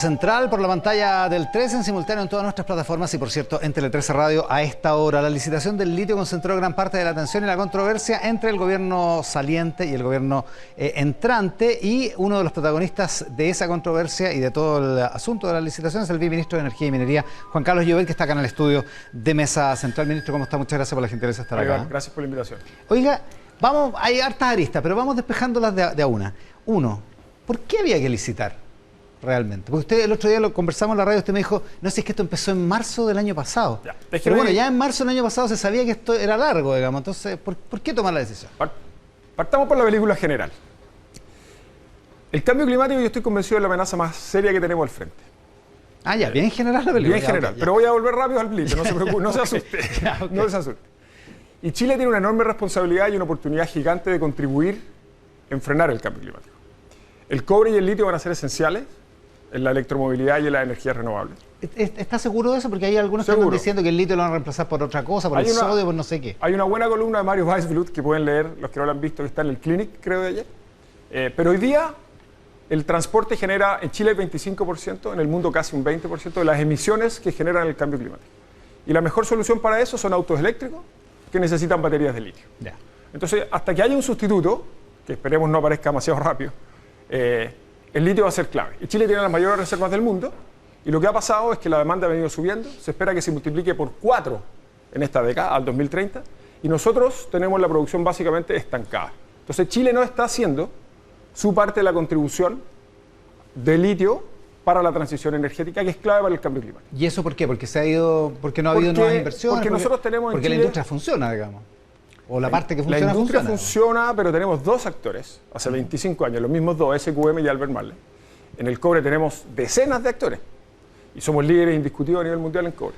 Central por la pantalla del 13 en simultáneo en todas nuestras plataformas y por cierto en Tele 13 Radio a esta hora. La licitación del litio concentró gran parte de la atención y la controversia entre el gobierno saliente y el gobierno entrante, y uno de los protagonistas de esa controversia y de todo el asunto de la licitación es el viceministro de Energía y Minería, Juan Carlos Llobet, que está acá en el estudio de Mesa Central. Ministro, ¿cómo está? Muchas gracias por la gentileza de estar acá. Gracias por la invitación. Oiga, vamos, hay hartas aristas, pero vamos despejándolas de a una. Uno, ¿por qué había que licitar? Realmente, porque usted el otro día lo conversamos en la radio, usted me dijo, no sé, si es que esto empezó en marzo del año pasado. Pero bueno, ya en marzo del año pasado se sabía que esto era largo, digamos, entonces, ¿por qué tomar la decisión? Partamos por la película general. El cambio climático, yo estoy convencido, es la amenaza más seria que tenemos al frente. Ah, ya, bien general la película. Bien general, pero voy a volver rápido al litio, no se preocupe, no se asuste, no se asuste. Y Chile tiene una enorme responsabilidad y una oportunidad gigante de contribuir en frenar el cambio climático. El cobre y el litio van a ser esenciales en la electromovilidad y en las energías renovables. ¿Está seguro de eso? Porque hay algunos que están diciendo que el litio lo van a reemplazar por otra cosa, por el sodio, por no sé qué. Hay una buena columna de Mario Weisblut que pueden leer, los que no la han visto, que está en el Clinic, creo, de ayer. Pero hoy día el transporte genera, en Chile el 25%, en el mundo casi un 20% de las emisiones que generan el cambio climático. Y la mejor solución para eso son autos eléctricos que necesitan baterías de litio. Ya. Entonces, hasta que haya un sustituto, que esperemos no aparezca demasiado rápido, el litio va a ser clave. Y Chile tiene las mayores reservas del mundo, y lo que ha pasado es que la demanda ha venido subiendo, se espera que se multiplique por 4 en esta década, al 2030, y nosotros tenemos la producción básicamente estancada. Entonces Chile no está haciendo su parte de la contribución de litio para la transición energética, que es clave para el cambio climático. ¿Y eso por qué? ¿Porque no ha habido nuevas inversiones? Porque nosotros tenemos porque en Chile, la industria funciona, digamos. O la parte que funciona, la industria funciona, pero tenemos dos actores, hace 25 años, los mismos dos, SQM y Albert Marley. En el cobre tenemos decenas de actores y somos líderes indiscutidos a nivel mundial en cobre.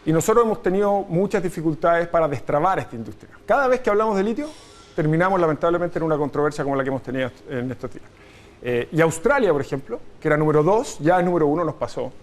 Y nosotros hemos tenido muchas dificultades para destrabar esta industria. Cada vez que hablamos de litio, terminamos lamentablemente en una controversia como la que hemos tenido en estos días. Y Australia, por ejemplo, que era número 2, ya es número 1, nos pasó.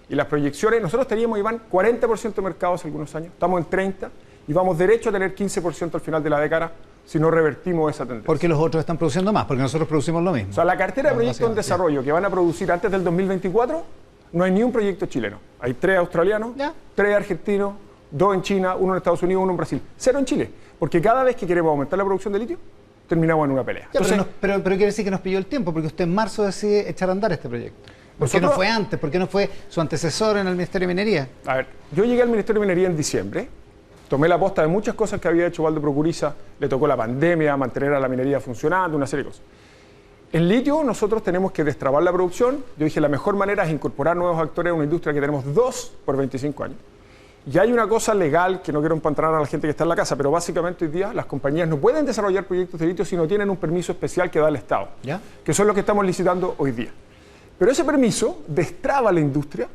Y las proyecciones, nosotros teníamos, Iván, 40% de mercado hace algunos años, estamos en 30%. Y vamos derecho a tener 15% al final de la década si no revertimos esa tendencia. Porque los otros están produciendo más, porque nosotros producimos lo mismo. O sea, la cartera de proyectos en desarrollo que van a producir antes del 2024, no hay ni un proyecto chileno. Hay 3 australianos, 3 argentinos, 2 en China, 1 en Estados Unidos, 1 en Brasil. 0 en Chile. Porque cada vez que queremos aumentar la producción de litio, terminamos en una pelea. Ya, entonces, pero quiere decir que nos pilló el tiempo, porque usted en marzo decide echar a andar este proyecto. ¿Por qué no fue antes? ¿Por qué no fue su antecesor en el Ministerio de Minería? A ver, yo llegué al Ministerio de Minería en diciembre. Tomé la posta de muchas cosas que había hecho Waldo Procuriza, le tocó la pandemia, mantener a la minería funcionando, una serie de cosas. En litio nosotros tenemos que destrabar la producción. Yo dije, la mejor manera es incorporar nuevos actores a una industria que tenemos 2 por 25 años. Y hay una cosa legal que no quiero empantanar a la gente que está en la casa, pero básicamente hoy día las compañías no pueden desarrollar proyectos de litio si no tienen un permiso especial que da el Estado, ¿ya? Que son los que estamos licitando hoy día. Pero ese permiso destraba la industria,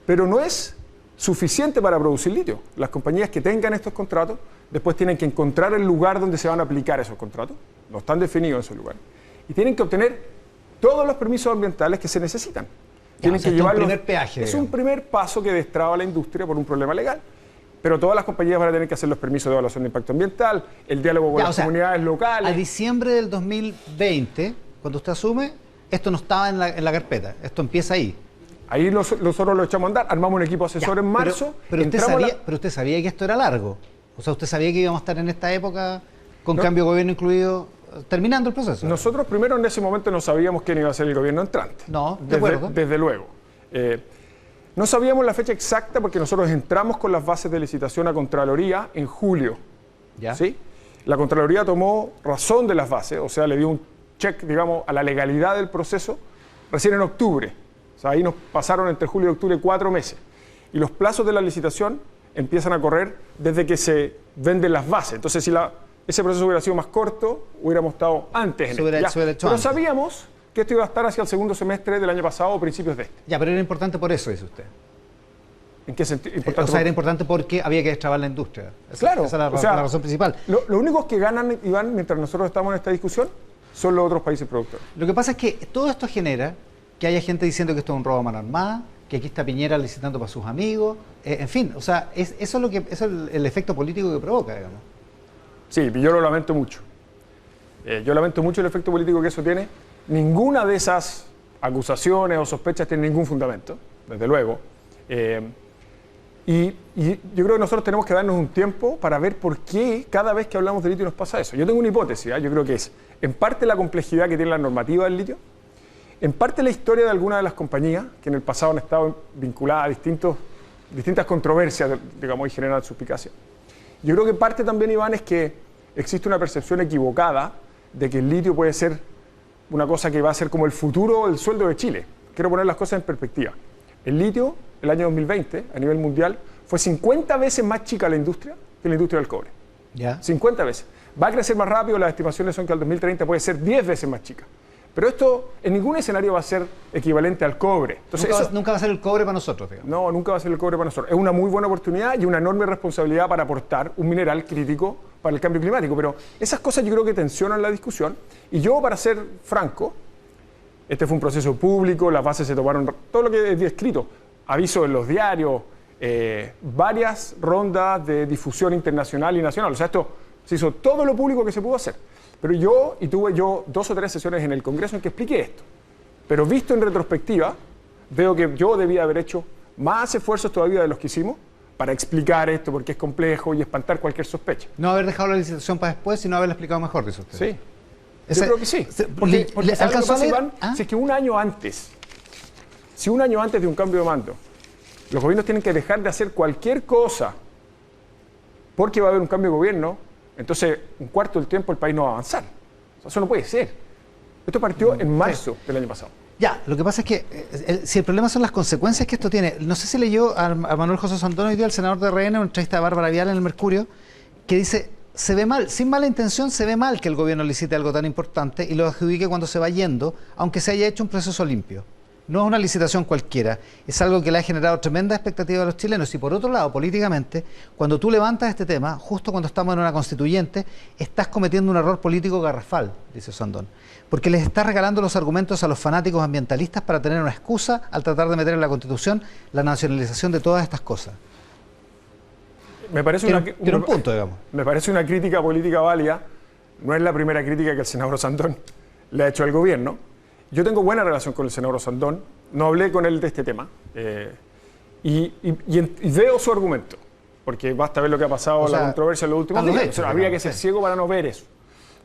pero no es suficiente para producir litio. Las compañías que tengan estos contratos después tienen que encontrar el lugar donde se van a aplicar esos contratos, no están definidos esos lugares, y tienen que obtener todos los permisos ambientales que se necesitan. Tienen que llevarlos. Es un primer peaje. Es un primer paso que destraba la industria por un problema legal. Pero todas las compañías van a tener que hacer los permisos de evaluación de impacto ambiental, el diálogo con las comunidades locales. A diciembre del 2020, cuando usted asume, esto no estaba en la carpeta, esto empieza ahí. Ahí nosotros lo echamos a andar, armamos un equipo asesor en marzo. Pero usted sabía que esto era largo. O sea, usted sabía que íbamos a estar en esta época con cambio de gobierno incluido, terminando el proceso. Nosotros primero en ese momento no sabíamos quién iba a ser el gobierno entrante. No, de acuerdo. Desde luego. No sabíamos la fecha exacta porque nosotros entramos con las bases de licitación a Contraloría en julio. ¿Ya? ¿Sí? La Contraloría tomó razón de las bases, o sea, le dio un check, digamos, a la legalidad del proceso recién en octubre. O sea, ahí nos pasaron entre julio y octubre 4 meses. Y los plazos de la licitación empiezan a correr desde que se venden las bases. Entonces, si ese proceso hubiera sido más corto, hubiéramos estado antes en él. Pero sabíamos que esto iba a estar hacia el segundo semestre del año pasado o principios de este. Ya, pero era importante por eso, dice usted. ¿En qué sentido? O sea, era importante porque había que destrabar la industria. Claro. Esa es la razón principal. Los únicos que ganan, Iván, mientras nosotros estamos en esta discusión, son los otros países productores. Lo que pasa es que todo esto genera que haya gente diciendo que esto es un robo a mano armada, que aquí está Piñera licitando para sus amigos, en fin, o sea, eso es el efecto político que provoca, digamos. Sí, yo lo lamento mucho. Yo lamento mucho el efecto político que eso tiene. Ninguna de esas acusaciones o sospechas tienen ningún fundamento, desde luego. Y yo creo que nosotros tenemos que darnos un tiempo para ver por qué cada vez que hablamos de litio nos pasa eso. Yo tengo una hipótesis, yo creo que es en parte la complejidad que tiene la normativa del litio, en parte la historia de algunas de las compañías que en el pasado han estado vinculadas a distintas controversias, digamos, y generan suspicacia. Yo creo que parte también, Iván, es que existe una percepción equivocada de que el litio puede ser una cosa que va a ser como el futuro del sueldo de Chile. Quiero poner las cosas en perspectiva. El litio, el año 2020, a nivel mundial, fue 50 veces más chica la industria que la industria del cobre. ¿Ya? 50 veces. Va a crecer más rápido, las estimaciones son que al 2030 puede ser 10 veces más chica. Pero esto en ningún escenario va a ser equivalente al cobre. Entonces, nunca va a ser el cobre para nosotros, digamos. No, nunca va a ser el cobre para nosotros. Es una muy buena oportunidad y una enorme responsabilidad para aportar un mineral crítico para el cambio climático. Pero esas cosas yo creo que tensionan la discusión. Y yo, para ser franco, este fue un proceso público, las bases se tomaron, todo lo que es escrito, aviso en los diarios, varias rondas de difusión internacional y nacional. O sea, esto se hizo todo lo público que se pudo hacer. Pero tuve 2 o 3 sesiones en el Congreso en que expliqué esto. Pero visto en retrospectiva, veo que yo debía haber hecho más esfuerzos todavía de los que hicimos para explicar esto, porque es complejo y espantar cualquier sospecha. No haber dejado la licitación para después, sino haberla explicado mejor, dice usted. Sí. Yo creo que sí. Porque ¿sabes lo que pasa, Iván? Si es que un año antes de un cambio de mando, los gobiernos tienen que dejar de hacer cualquier cosa porque va a haber un cambio de gobierno, entonces un cuarto del tiempo el país no va a avanzar. O sea, eso no puede ser. Esto partió en marzo del año pasado. Ya, lo que pasa es que si el problema son las consecuencias que esto tiene, no sé si leyó a Manuel José Sandón hoy día, el senador de RN, en una entrevista de Bárbara Vial en el Mercurio, que dice, se ve mal, sin mala intención, se ve mal que el gobierno licite algo tan importante y lo adjudique cuando se va yendo, aunque se haya hecho un proceso limpio. No es una licitación cualquiera, es algo que le ha generado tremenda expectativa a los chilenos. Y por otro lado, políticamente, cuando tú levantas este tema, justo cuando estamos en una constituyente, estás cometiendo un error político garrafal, dice Sandón, porque les estás regalando los argumentos a los fanáticos ambientalistas para tener una excusa al tratar de meter en la Constitución la nacionalización de todas estas cosas. Me parece tiene un punto, digamos. Me parece una crítica política válida. No es la primera crítica que el senador Sandón le ha hecho al gobierno. Yo tengo buena relación con el senador Sandón, no hablé con él de este tema, y veo su argumento, porque basta ver lo que ha pasado en la controversia en los últimos días. O sea, habría que ser ciego para no ver eso.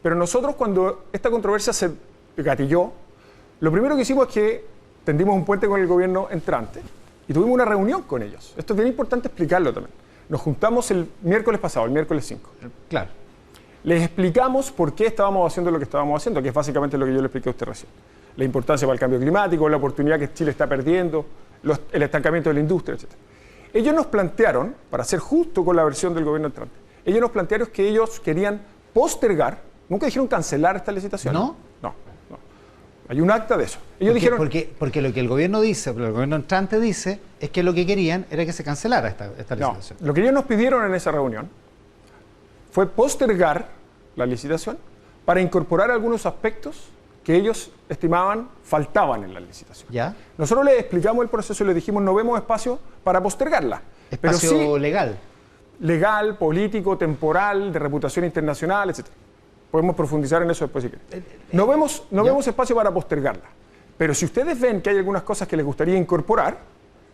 Pero nosotros, cuando esta controversia se gatilló, lo primero que hicimos es que tendimos un puente con el gobierno entrante y tuvimos una reunión con ellos. Esto es bien importante explicarlo también. Nos juntamos el miércoles pasado, el miércoles 5. Claro. Les explicamos por qué estábamos haciendo lo que estábamos haciendo, que es básicamente lo que yo le expliqué a usted recién. La importancia para el cambio climático, la oportunidad que Chile está perdiendo, el estancamiento de la industria, etc. Ellos nos plantearon, para ser justo con la versión del gobierno entrante, ellos nos plantearon que ellos querían postergar, nunca dijeron cancelar esta licitación. ¿No? No. Hay un acta de eso. Ellos dijeron... Porque lo que el gobierno dice, el gobierno entrante dice, es que lo que querían era que se cancelara esta licitación. No, lo que ellos nos pidieron en esa reunión fue postergar la licitación para incorporar algunos aspectos que ellos estimaban faltaban en la licitación. ¿Ya? Nosotros les explicamos el proceso y les dijimos no vemos espacio para postergarla. Espacio pero sí, legal. Legal, político, temporal, de reputación internacional, etc. Podemos profundizar en eso después si quieren. No vemos espacio para postergarla. Pero si ustedes ven que hay algunas cosas que les gustaría incorporar,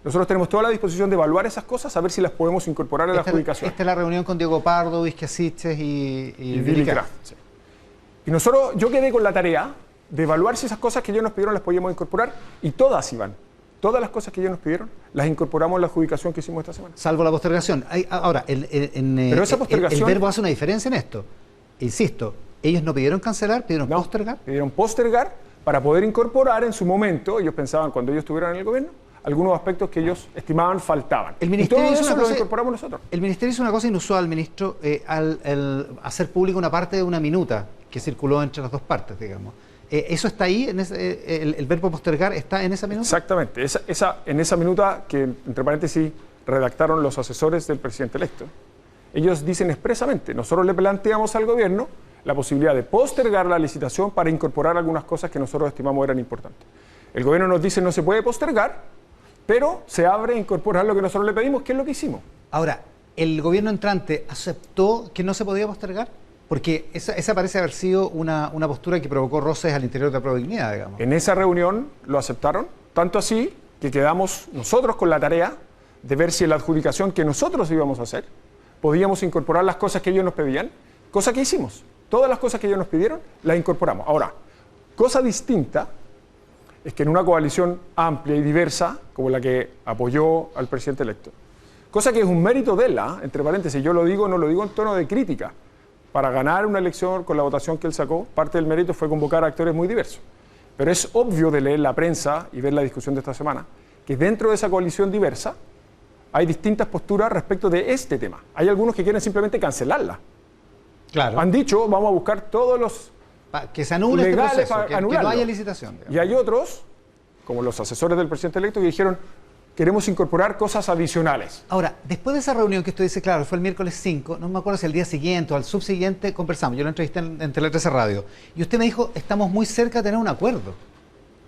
nosotros tenemos toda la disposición de evaluar esas cosas, a ver si las podemos incorporar a la adjudicación. Esta es la reunión con Diego Pardo, Vizque Asiches y Billy Kraft. Sí. Y yo quedé con la tarea de evaluar si esas cosas que ellos nos pidieron las podíamos incorporar, y todas, Iván. Todas las cosas que ellos nos pidieron las incorporamos en la adjudicación que hicimos esta semana. Salvo la postergación. Ahora, Pero esa postergación... el verbo hace una diferencia en esto. Insisto, ellos no pidieron cancelar, pidieron postergar. Pidieron postergar para poder incorporar en su momento, ellos pensaban cuando ellos estuvieran en el gobierno, algunos aspectos que ellos estimaban faltaban. El ministerio y todo eso lo incorporamos nosotros. El ministerio hizo una cosa inusual, ministro, al hacer pública una parte de una minuta que circuló entre las dos partes, digamos. ¿Eso está ahí? ¿El verbo postergar está en esa minuta? Exactamente. En esa minuta que, entre paréntesis, redactaron los asesores del presidente electo, ellos dicen expresamente, nosotros le planteamos al gobierno la posibilidad de postergar la licitación para incorporar algunas cosas que nosotros estimamos eran importantes. El gobierno nos dice no se puede postergar, pero se abre a incorporar lo que nosotros le pedimos, que es lo que hicimos. Ahora, ¿el gobierno entrante aceptó que no se podía postergar? Porque esa parece haber sido una postura que provocó roces al interior de Prodignidad, digamos. En esa reunión lo aceptaron, tanto así que quedamos nosotros con la tarea de ver si en la adjudicación que nosotros íbamos a hacer podíamos incorporar las cosas que ellos nos pedían, cosa que hicimos. Todas las cosas que ellos nos pidieron las incorporamos. Ahora, cosa distinta es que en una coalición amplia y diversa, como la que apoyó al presidente electo, cosa que es un mérito de él, entre paréntesis, yo lo digo, no lo digo en tono de crítica, para ganar una elección con la votación que él sacó, parte del mérito fue convocar a actores muy diversos. Pero es obvio de leer la prensa y ver la discusión de esta semana, que dentro de esa coalición diversa hay distintas posturas respecto de este tema. Hay algunos que quieren simplemente cancelarla. Claro. Han dicho, vamos a buscar todos los que se anule este legales proceso, para que no haya licitación. Digamos. Y hay otros, como los asesores del presidente electo, que dijeron, queremos incorporar cosas adicionales. Ahora, después de esa reunión que usted dice, claro, fue el miércoles 5, no me acuerdo si el día siguiente o al subsiguiente conversamos, yo lo entrevisté en Tele 13 Radio, y usted me dijo, estamos muy cerca de tener un acuerdo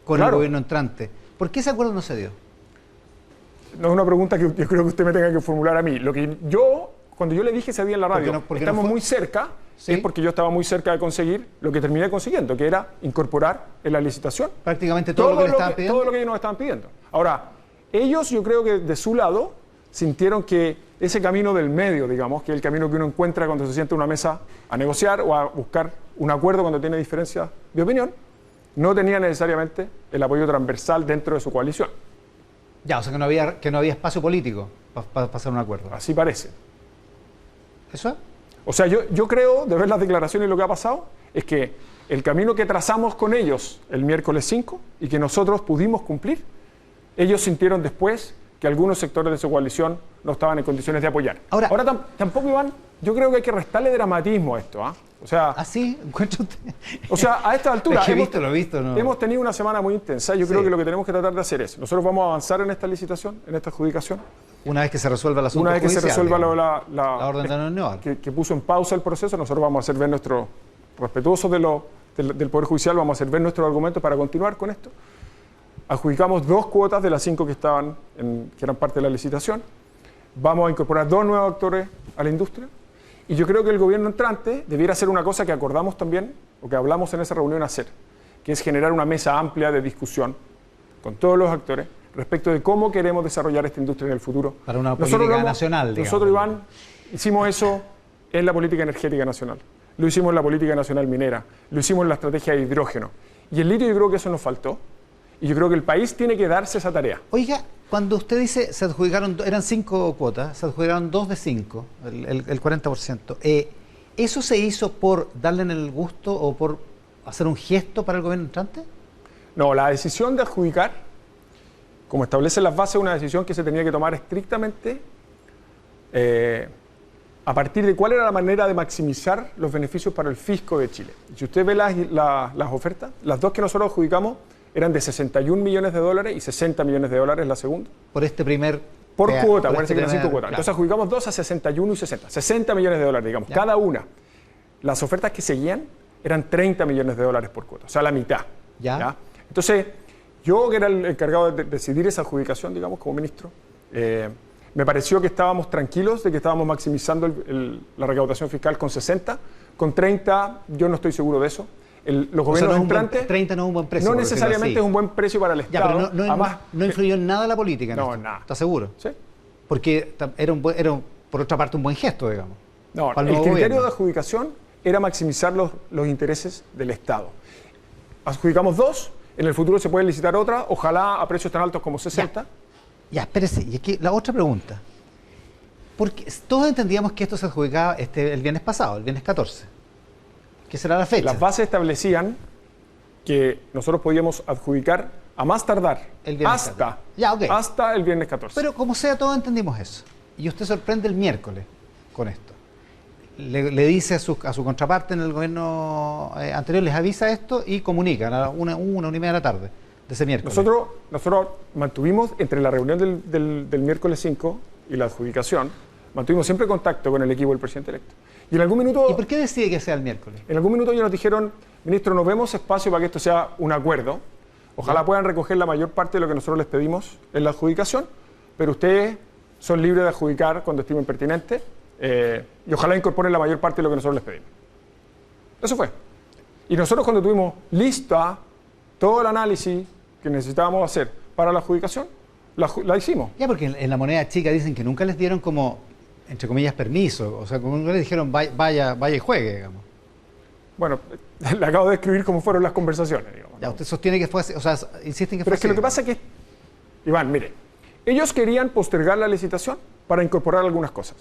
con el gobierno entrante. ¿Por qué ese acuerdo no se dio? No es una pregunta que yo creo que usted me tenga que formular a mí. Lo que cuando yo le dije ese día en la radio, estamos muy cerca, ¿sí? Es porque yo estaba muy cerca de conseguir lo que terminé consiguiendo, que era incorporar en la licitación prácticamente todo lo que le estaban pidiendo. Todo lo que ellos nos estaban pidiendo. Ahora, ellos yo creo que de su lado sintieron que ese camino del medio, digamos, que es el camino que uno encuentra cuando se sienta en una mesa a negociar o a buscar un acuerdo cuando tiene diferencias de opinión, no tenía necesariamente el apoyo transversal dentro de su coalición. Ya, o sea que no había espacio político para hacer un acuerdo. Así parece. ¿Eso es? O sea, yo creo, de ver las declaraciones y lo que ha pasado, es que el camino que trazamos con ellos el miércoles 5 y que nosotros pudimos cumplir, ellos sintieron después que algunos sectores de su coalición no estaban en condiciones de apoyar. Ahora tampoco, Iván, yo creo que hay que restarle dramatismo a esto. O sea, ¿así? ¿Encuentra usted? O sea, a esta altura hemos tenido una semana muy intensa. Yo creo que lo que tenemos que tratar de hacer es, nosotros vamos a avanzar en esta licitación, en esta adjudicación. Una vez que se resuelva el asunto Una vez que judicial, se resuelva la orden de no innovar. Que puso en pausa el proceso, nosotros vamos a hacer ver respetuosos del Poder Judicial, vamos a hacer ver nuestros argumentos para continuar con esto. Adjudicamos 2 cuotas de las 5 que eran parte de la licitación. Vamos a incorporar 2 nuevos actores a la industria. Y yo creo que el gobierno entrante debiera hacer una cosa que acordamos también, o que hablamos en esa reunión hacer, que es generar una mesa amplia de discusión con todos los actores respecto de cómo queremos desarrollar esta industria en el futuro. Para una política nacional, digamos. Nosotros, Iván, hicimos eso en la política energética nacional. Lo hicimos en la política nacional minera. Lo hicimos en la estrategia de hidrógeno. Y el litio yo creo que eso nos faltó. Y yo creo que el país tiene que darse esa tarea. Oiga, cuando usted dice se adjudicaron, eran 5 cuotas, se adjudicaron 2 de 5, el 40%. ¿Eso se hizo por darle en el gusto o por hacer un gesto para el gobierno entrante? No, la decisión de adjudicar, como establecen las bases, es una decisión que se tenía que tomar estrictamente a partir de cuál era la manera de maximizar los beneficios para el fisco de Chile. Si usted ve las ofertas, las 2 que nosotros adjudicamos eran de 61 millones de dólares y 60 millones de dólares la segunda. Por este primer... Por cuota, parece que eran 5 cuotas. Claro. Entonces adjudicamos 2 a 61 y 60. 60 millones de dólares, digamos, cada una. Las ofertas que seguían eran 30 millones de dólares por cuota, o sea, la mitad. ¿Ya? Entonces, yo que era el encargado de decidir esa adjudicación, digamos, como ministro, me pareció que estábamos tranquilos de que estábamos maximizando la recaudación fiscal con 60. Con 30, yo no estoy seguro de eso. Los gobiernos entrantes... 30 no es un buen precio. No necesariamente es un buen precio para el Estado. Ya, pero además, no influyó en nada la política. No, en nada. ¿Estás seguro? Sí. Porque era, por otra parte, un buen gesto, digamos. No, el criterio de adjudicación era maximizar los intereses del Estado. Adjudicamos 2, en el futuro se puede licitar otra, ojalá a precios tan altos como 60. Ya, espérese, y aquí la otra pregunta. Porque todos entendíamos que esto se adjudicaba el viernes pasado, el viernes 14. ¿Qué será la fecha? Las bases establecían que nosotros podíamos adjudicar a más tardar hasta el viernes 14. Pero como sea, todos entendimos eso. Y usted sorprende el miércoles con esto. Le dice a su contraparte en el gobierno anterior, les avisa esto y comunican a una y media de la tarde de ese miércoles. Nosotros mantuvimos, entre la reunión del miércoles 5 y la adjudicación, mantuvimos siempre contacto con el equipo del presidente electo. Y en algún minuto... ¿Y por qué decide que sea el miércoles? En algún minuto ellos nos dijeron, ministro, nos vemos espacio para que esto sea un acuerdo. Ojalá puedan recoger la mayor parte de lo que nosotros les pedimos en la adjudicación, pero ustedes son libres de adjudicar cuando estimen pertinente y ojalá incorporen la mayor parte de lo que nosotros les pedimos. Eso fue. Y nosotros cuando tuvimos lista todo el análisis que necesitábamos hacer para la adjudicación, la hicimos. Ya, porque en la moneda chica dicen que nunca les dieron como, entre comillas, permiso. O sea, como nunca les dijeron vaya y juegue, digamos. Bueno, le acabo de describir cómo fueron las conversaciones, digamos. Ya, usted sostiene que fue así, o sea, insisten que fue Pero es que así, lo que pasa es que, Iván, mire, ellos querían postergar la licitación para incorporar algunas cosas.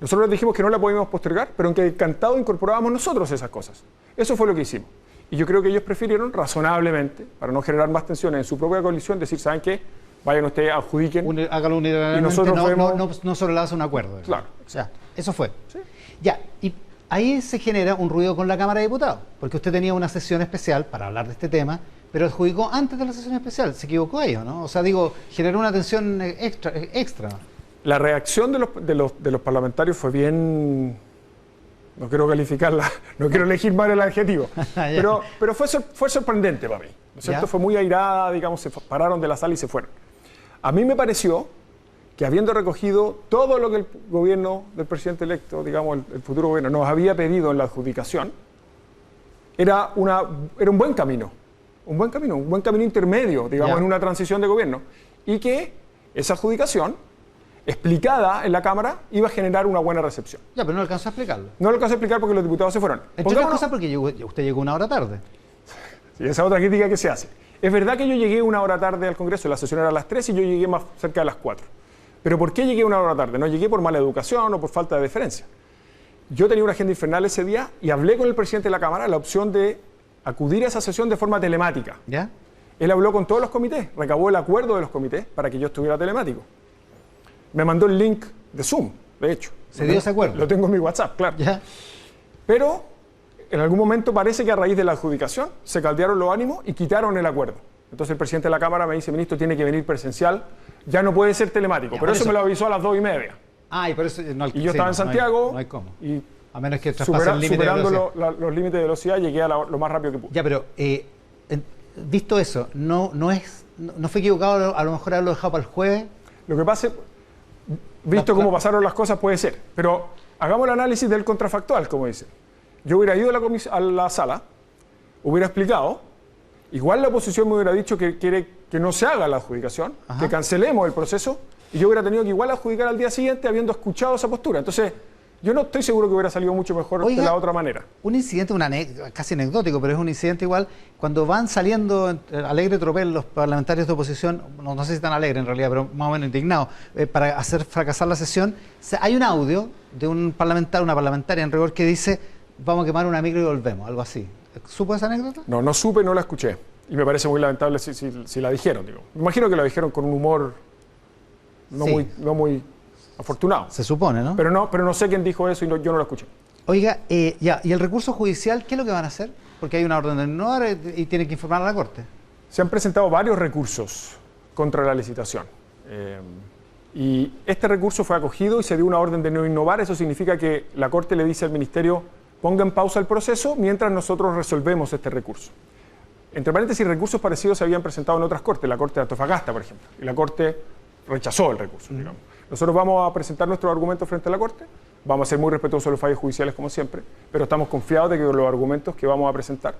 Nosotros les dijimos que no la podíamos postergar, pero en que encantado incorporábamos nosotros esas cosas. Eso fue lo que hicimos. Y yo creo que ellos prefirieron razonablemente, para no generar más tensiones en su propia coalición, decir, ¿saben qué? Vayan ustedes, adjudiquen. Hágalo unilateralmente, y nosotros no sobre la base de un acuerdo. Claro. Ya, eso fue. Sí. Ya, y ahí se genera un ruido con la Cámara de Diputados, porque usted tenía una sesión especial para hablar de este tema, pero adjudicó antes de la sesión especial. Se equivocó ellos, ¿no? O sea, digo, generó una tensión extra. La reacción de los parlamentarios fue bien... No quiero calificarla, no quiero elegir mal el adjetivo, pero fue sorprendente para mí, ¿no es cierto? Fue muy airada, digamos, se pararon de la sala y se fueron. A mí me pareció que habiendo recogido todo lo que el gobierno del presidente electo, digamos, el futuro gobierno, nos había pedido en la adjudicación, era un buen camino, un buen camino intermedio, digamos, en una transición de gobierno, y que esa adjudicación, explicada en la Cámara, iba a generar una buena recepción. Ya, pero no alcanzó a explicarlo. No lo alcanzó a explicar porque los diputados se fueron. Entre otras cosas porque usted llegó una hora tarde. Sí, esa es otra crítica que se hace. Es verdad que yo llegué una hora tarde al Congreso, la sesión era a las 3 y yo llegué más cerca de las 4. Pero ¿por qué llegué una hora tarde? No llegué por mala educación o por falta de deferencia. Yo tenía una agenda infernal ese día y hablé con el presidente de la Cámara la opción de acudir a esa sesión de forma telemática. ¿Ya? Él habló con todos los comités, recabó el acuerdo de los comités para que yo estuviera telemático. Me mandó el link de Zoom, de hecho. ¿Se dio ese acuerdo? Lo tengo en mi WhatsApp, claro. ¿Ya? Pero en algún momento parece que a raíz de la adjudicación se caldearon los ánimos y quitaron el acuerdo. Entonces el presidente de la Cámara me dice, ministro, tiene que venir presencial, ya no puede ser telemático. Pero eso me lo avisó a las 2:30. Ah, y por eso y yo estaba en Santiago, no hay cómo. Y a menos que traspase el límite de velocidad. Superando los límites de velocidad, llegué a lo más rápido que pude. Ya, pero visto eso, ¿no fue equivocado a lo mejor haberlo dejado para el jueves? Lo que pasa, visto cómo pasaron las cosas, puede ser. Pero hagamos el análisis del contrafactual, como dice. Yo hubiera ido a la sala, hubiera explicado, igual la oposición me hubiera dicho que quiere que no se haga la adjudicación, que cancelemos el proceso, y yo hubiera tenido que igual adjudicar al día siguiente habiendo escuchado esa postura. Entonces, yo no estoy seguro que hubiera salido mucho mejor de la otra manera. Un incidente, casi anecdótico, pero es un incidente igual, cuando van saliendo alegre tropel los parlamentarios de oposición, no sé si tan alegres en realidad, pero más o menos indignados, para hacer fracasar la sesión, hay un audio de una parlamentaria en rigor que dice, vamos a quemar una micro y volvemos, algo así. ¿Supo esa anécdota? No supe, no la escuché. Y me parece muy lamentable si la dijeron, digo. Me imagino que la dijeron con un humor no muy afortunado. Se supone, ¿no? Pero no sé quién dijo eso y yo no lo escuché. Oiga, ¿y el recurso judicial qué es lo que van a hacer? Porque hay una orden de no dar y tienen que informar a la Corte. Se han presentado varios recursos contra la licitación. Y este recurso fue acogido y se dio una orden de no innovar. Eso significa que la Corte le dice al Ministerio, ponga en pausa el proceso mientras nosotros resolvemos este recurso. Entre paréntesis, recursos parecidos se habían presentado en otras cortes, la Corte de Antofagasta, por ejemplo, y la Corte rechazó el recurso, digamos. Nosotros vamos a presentar nuestros argumentos frente a la Corte, vamos a ser muy respetuosos de los fallos judiciales como siempre, pero estamos confiados de que con los argumentos que vamos a presentar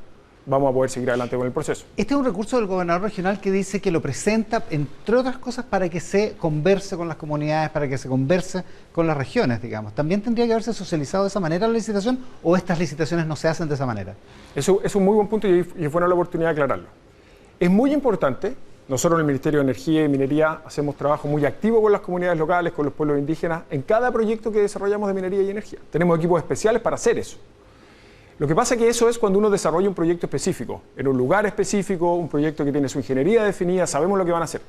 vamos a poder seguir adelante con el proceso. Este es un recurso del gobernador regional que dice que lo presenta, entre otras cosas, para que se converse con las comunidades, para que se converse con las regiones, digamos. ¿También tendría que haberse socializado de esa manera la licitación o estas licitaciones no se hacen de esa manera? Eso es un muy buen punto y es buena la oportunidad de aclararlo. Es muy importante, nosotros en el Ministerio de Energía y Minería hacemos trabajo muy activo con las comunidades locales, con los pueblos indígenas, en cada proyecto que desarrollamos de minería y energía. Tenemos equipos especiales para hacer eso. Lo que pasa es que eso es cuando uno desarrolla un proyecto específico, en un lugar específico, un proyecto que tiene su ingeniería definida, sabemos lo que van a hacer.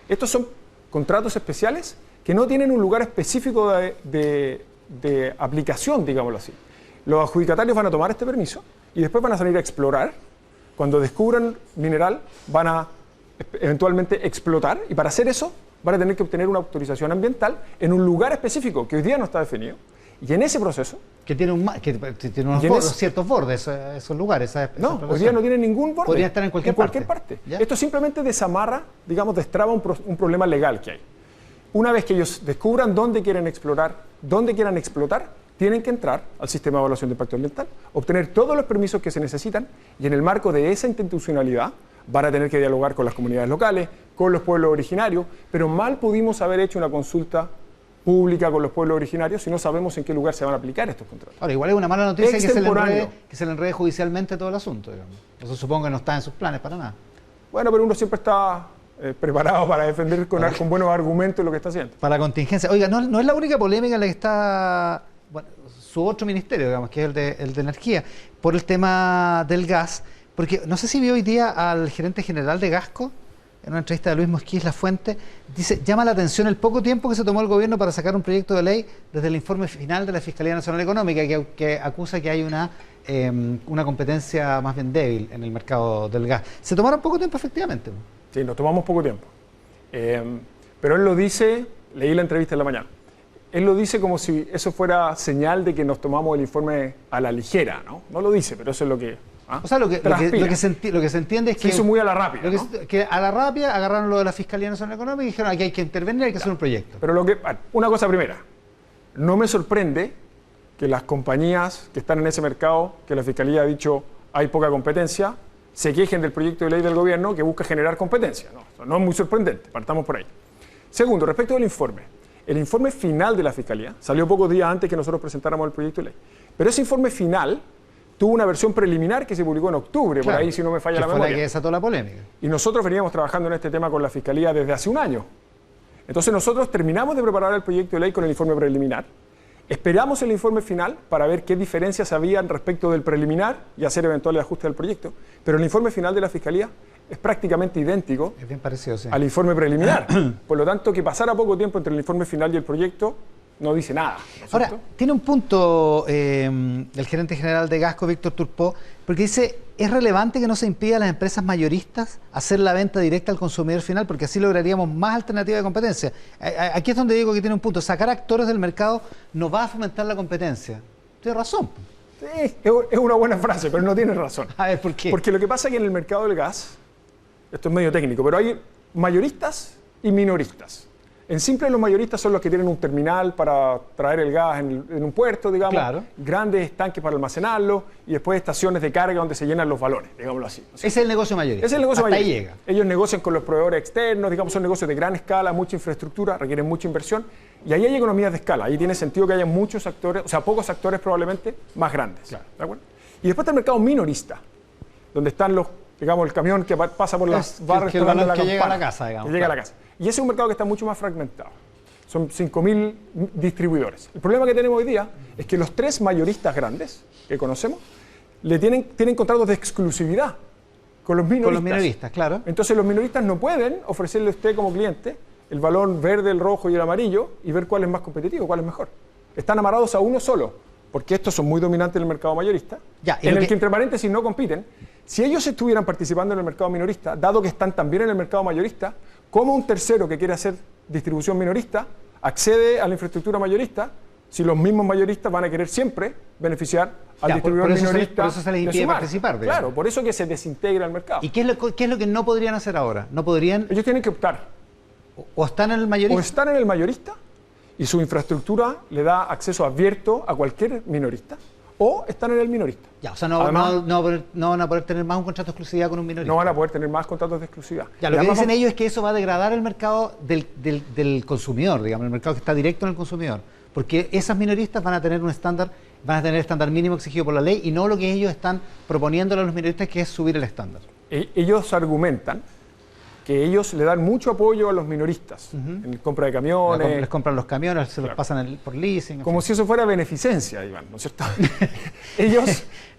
Estos son contratos especiales que no tienen un lugar específico de aplicación, digámoslo así. Los adjudicatarios van a tomar este permiso y después van a salir a explorar. Cuando descubran mineral, van a eventualmente explotar y para hacer eso van a tener que obtener una autorización ambiental en un lugar específico que hoy día no está definido. Y en ese proceso... Que tiene ciertos bordes, esos lugares. No, hoy día no tiene ningún borde. Podría estar en cualquier parte. Esto simplemente desamarra, digamos, destraba un problema legal que hay. Una vez que ellos descubran dónde quieren explorar, dónde quieran explotar, tienen que entrar al sistema de evaluación de impacto ambiental, obtener todos los permisos que se necesitan y en el marco de esa institucionalidad van a tener que dialogar con las comunidades locales, con los pueblos originarios, pero mal pudimos haber hecho una consulta pública con los pueblos originarios si no sabemos en qué lugar se van a aplicar estos contratos. Ahora, igual es una mala noticia que se le enrede judicialmente todo el asunto, digamos. Eso supongo que no está en sus planes para nada. Bueno, pero uno siempre está preparado para defender con buenos argumentos lo que está haciendo. Para la contingencia. Oiga, no es la única polémica en la que está su otro ministerio, digamos, que es el de energía, por el tema del gas. Porque no sé si vio hoy día al gerente general de Gasco, en una entrevista de Luis Mosquís Lafuente, dice, llama la atención el poco tiempo que se tomó el gobierno para sacar un proyecto de ley desde el informe final de la Fiscalía Nacional Económica, que acusa que hay una competencia más bien débil en el mercado del gas. Se tomaron poco tiempo, efectivamente. Sí, nos tomamos poco tiempo. Pero él lo dice, leí la entrevista en la mañana, él lo dice como si eso fuera señal de que nos tomamos el informe a la ligera, ¿no? No lo dice, pero eso es lo que... O sea, lo que se entiende es que... Se hizo muy a la rápida, ¿no? Que a la rápida agarraron lo de la Fiscalía Nacional Económica y dijeron aquí hay que intervenir, hay que hacer un proyecto. Pero una cosa primera, no me sorprende que las compañías que están en ese mercado, que la Fiscalía ha dicho hay poca competencia, se quejen del proyecto de ley del gobierno que busca generar competencia. No es muy sorprendente, partamos por ahí. Segundo, respecto del informe. El informe final de la Fiscalía salió pocos días antes que nosotros presentáramos el proyecto de ley. Pero ese informe final tuvo una versión preliminar que se publicó en octubre, claro, por ahí si no me falla la memoria. Fue la que desató la polémica. Y nosotros veníamos trabajando en este tema con la Fiscalía desde hace un año. Entonces nosotros terminamos de preparar el proyecto de ley con el informe preliminar. Esperamos el informe final para ver qué diferencias habían respecto del preliminar y hacer eventuales ajustes al proyecto. Pero el informe final de la Fiscalía es prácticamente idéntico, es bien parecido, sí, al informe preliminar. Por lo tanto, que pasara poco tiempo entre el informe final y el proyecto no dice nada, ¿no es Ahora, cierto? tiene un punto el gerente general de Gasco, Víctor Turpó, porque dice, es relevante que no se impida a las empresas mayoristas hacer la venta directa al consumidor final, porque así lograríamos más alternativas de competencia. Aquí es donde digo que tiene un punto, sacar actores del mercado no va a fomentar la competencia. Tiene razón. Sí, es una buena frase, pero no tiene razón. A ver, ¿por qué? Porque lo que pasa es que en el mercado del gas, esto es medio técnico, pero hay mayoristas y minoristas. En simple, los mayoristas son los que tienen un terminal para traer el gas en un puerto, digamos, claro, grandes estanques para almacenarlo y después estaciones de carga donde se llenan los balones, digámoslo así. Ese es el negocio mayorista. Ese es el negocio Hasta mayorista. ahí llega. Ellos negocian con los proveedores externos, digamos, son negocios de gran escala, mucha infraestructura, requieren mucha inversión y ahí hay economías de escala. Ahí tiene sentido que haya muchos actores, o sea, pocos actores probablemente más grandes. Claro. ¿De acuerdo? Y después está el mercado minorista, donde están los, digamos, el camión que pasa por las barras que llega a la casa, digamos. Que llega a la casa. Y ese es un mercado que está mucho más fragmentado. Son 5.000 distribuidores. El problema que tenemos hoy día es que los 3 mayoristas grandes que conocemos tienen contratos de exclusividad con los minoristas. Con los minoristas, claro. Entonces los minoristas no pueden ofrecerle a usted como cliente el balón verde, el rojo y el amarillo y ver cuál es más competitivo, cuál es mejor. Están amarrados a uno solo, porque estos son muy dominantes en el mercado mayorista, ya, en el que entre paréntesis no compiten. Si ellos estuvieran participando en el mercado minorista, dado que están también en el mercado mayorista, ¿cómo un tercero que quiere hacer distribución minorista accede a la infraestructura mayorista si los mismos mayoristas van a querer siempre beneficiar al distribuidor minorista? Por eso se les impide participar. Claro, por eso que se desintegra el mercado. ¿Y qué es lo que no podrían hacer ahora? No podrían... Ellos tienen que optar. O están en el mayorista. O están en el mayorista y su infraestructura le da acceso abierto a cualquier minorista, o están en el minorista. Ya, o sea, no van a poder tener más un contrato de exclusividad con un minorista. No van a poder tener más contratos de exclusividad. Ya, lo que dicen ellos es que eso va a degradar el mercado del consumidor, digamos, el mercado que está directo en el consumidor. Porque esas minoristas van a tener un estándar, van a tener el estándar mínimo exigido por la ley y no lo que ellos están proponiéndole a los minoristas, que es subir el estándar. Ellos argumentan que ellos le dan mucho apoyo a los minoristas en la compra de camiones. Les compran los camiones, se los pasan por leasing. Como si eso fuera beneficencia, Iván, ¿no es cierto?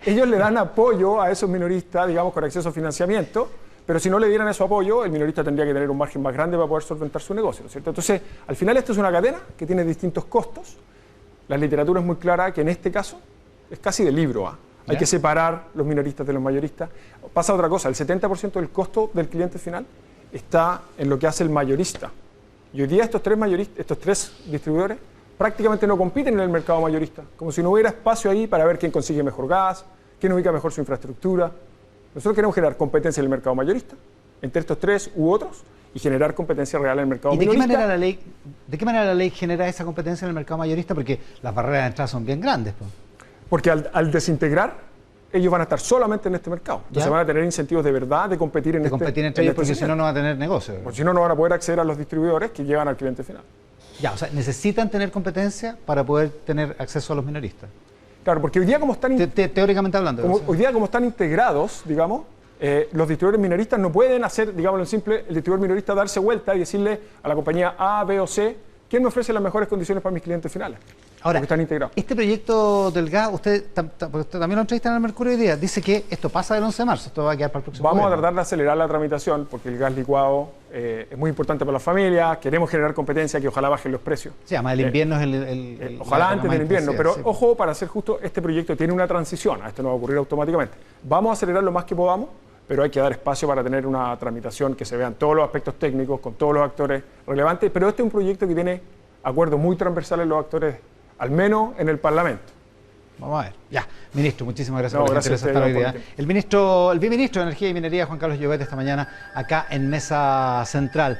ellos le dan apoyo a esos minoristas, digamos, con acceso a financiamiento, pero si no le dieran ese apoyo, el minorista tendría que tener un margen más grande para poder solventar su negocio, ¿no es cierto? Entonces, al final esto es una cadena que tiene distintos costos. La literatura es muy clara que en este caso es casi de libro A. Hay que separar los minoristas de los mayoristas. Pasa otra cosa, el 70% del costo del cliente final está en lo que hace el mayorista. Y hoy día estos tres distribuidores prácticamente no compiten en el mercado mayorista, como si no hubiera espacio ahí para ver quién consigue mejor gas, quién ubica mejor su infraestructura. Nosotros queremos generar competencia en el mercado mayorista, entre estos 3 u otros, y generar competencia real en el mercado ¿Y de qué minorista. manera la ley genera esa competencia en el mercado mayorista? Porque las barreras de entrada son bien grandes, pues. Porque al desintegrar, ellos van a estar solamente en este mercado. Entonces ¿Ya? van a tener incentivos de verdad de competir en Competir entre ellos, porque si no, no va a tener negocio. Porque si no, no van a poder acceder a los distribuidores que llevan al cliente final. Ya, o sea, necesitan tener competencia para poder tener acceso a los minoristas. Claro, porque hoy día como están, Teóricamente hablando. o sea. hoy día como están integrados, digamos, los distribuidores minoristas no pueden hacer, digámoslo en simple, el distribuidor minorista darse vuelta y decirle a la compañía A, B o C, ¿quién me ofrece las mejores condiciones para mis clientes finales? Ahora, porque están integrados. este proyecto del gas, usted también lo entrevistan en el Mercurio hoy día, dice que esto pasa del 11 de marzo, esto va a quedar para el próximo Vamos a gobierno. tratar de acelerar la tramitación porque el gas licuado es muy importante para las familias, queremos generar competencia que ojalá bajen los precios. Sí, además el invierno es Ojalá la antes más del invierno, intensiva, pero sí. ojo, para ser justo, este proyecto tiene una transición, esto no va a ocurrir automáticamente. Vamos a acelerar lo más que podamos, pero hay que dar espacio para tener una tramitación que se vean todos los aspectos técnicos, con todos los actores relevantes, pero este es un proyecto que tiene acuerdos muy transversales los actores, al menos en el Parlamento. Vamos a ver. Ya, ministro, muchísimas gracias No, por la gracias gentileza a de estar ustedes, hoy día. El viceministro de Energía y Minería, Juan Carlos Llobet, esta mañana acá en Mesa Central.